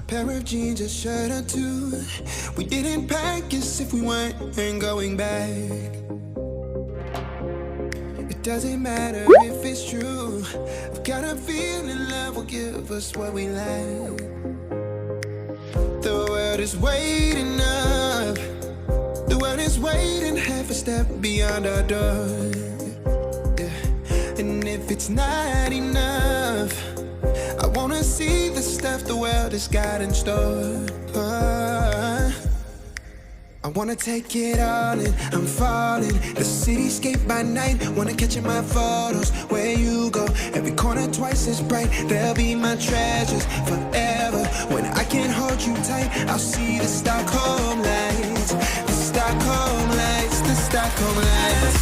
pair of jeans, a shirt or two. We didn't pack as if we weren't going back. It doesn't matter if it's true. I've got a feeling love will give us what we lack. The world is waiting up. The world is waiting half a step beyond our door. Yeah. And if it's not enough, I wanna see the stuff the world has got in store. I wanna take it all in, I'm falling. The cityscape by night, wanna catch in my photos. Where you go, every corner twice as bright. They'll be my treasures forever. When I can't hold you tight, I'll see the Stockholm lights. The Stockholm lights, the Stockholm lights.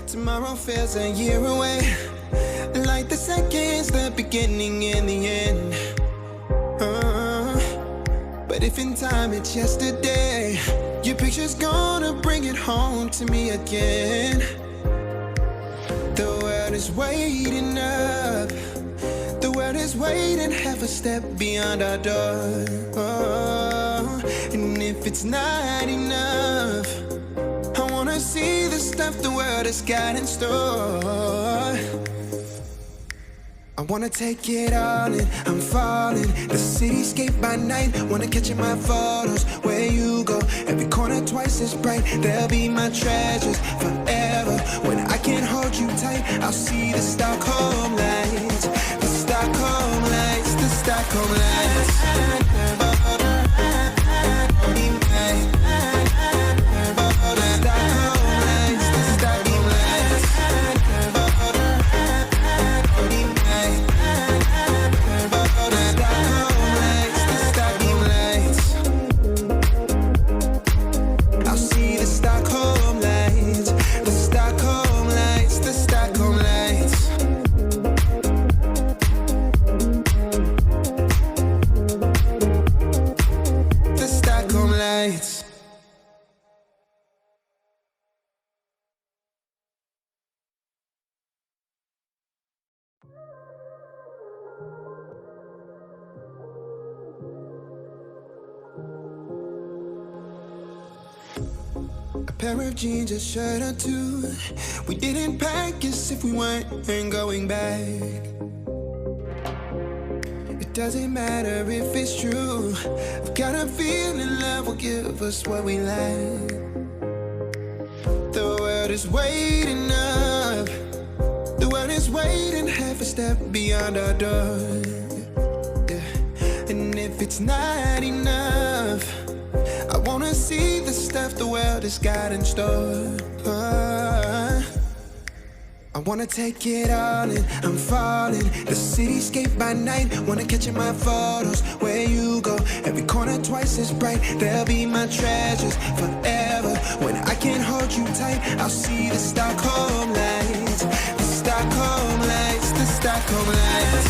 Tomorrow feels a year away, like the seconds, the beginning and the end. But if in time it's yesterday, your picture's gonna bring it home to me again. The world is waiting up. The world is waiting half a step beyond our door. And if it's not enough, I wanna see the stuff the world has got in store. I wanna take it all in, I'm falling. The cityscape by night, wanna catch in my photos. Where you go, every corner twice as bright. They'll be my treasures forever. When I can't hold you tight, I'll see the Stockholm lights. The Stockholm lights, the Stockholm lights. Pair of jeans, a shirt or two. We didn't pack as if we weren't going back. It doesn't matter if it's true. I've got a feeling love will give us what we lack. The world is waiting up. The world is waiting half a step beyond our door. Yeah. And if it's not enough, I wanna see the stuff the world has got in store. I wanna take it all in, I'm falling. The cityscape by night, wanna catch in my photos. Where you go, every corner twice as bright. They'll be my treasures forever. When I can't hold you tight, I'll see the Stockholm lights. The Stockholm lights, the Stockholm lights.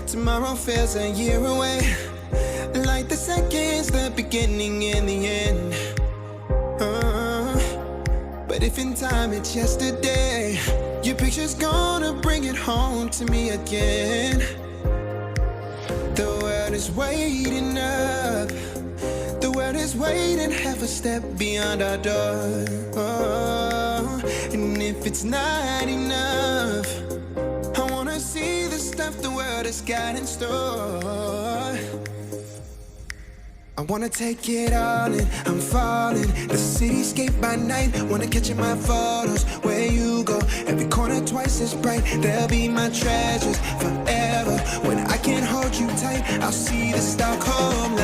Tomorrow feels a year away, like the seconds, the beginning and the end. But if in time it's yesterday, your picture's gonna bring it home to me again. The world is waiting up. The world is waiting half a step beyond our door. And if it's not enough, I wanna see the stuff the world has got in store. I wanna take it all in, I'm falling. The cityscape by night, wanna catch in my photos. Where you go, every corner twice as bright. They'll be my treasures forever. When I can't hold you tight, I'll see the Stockholm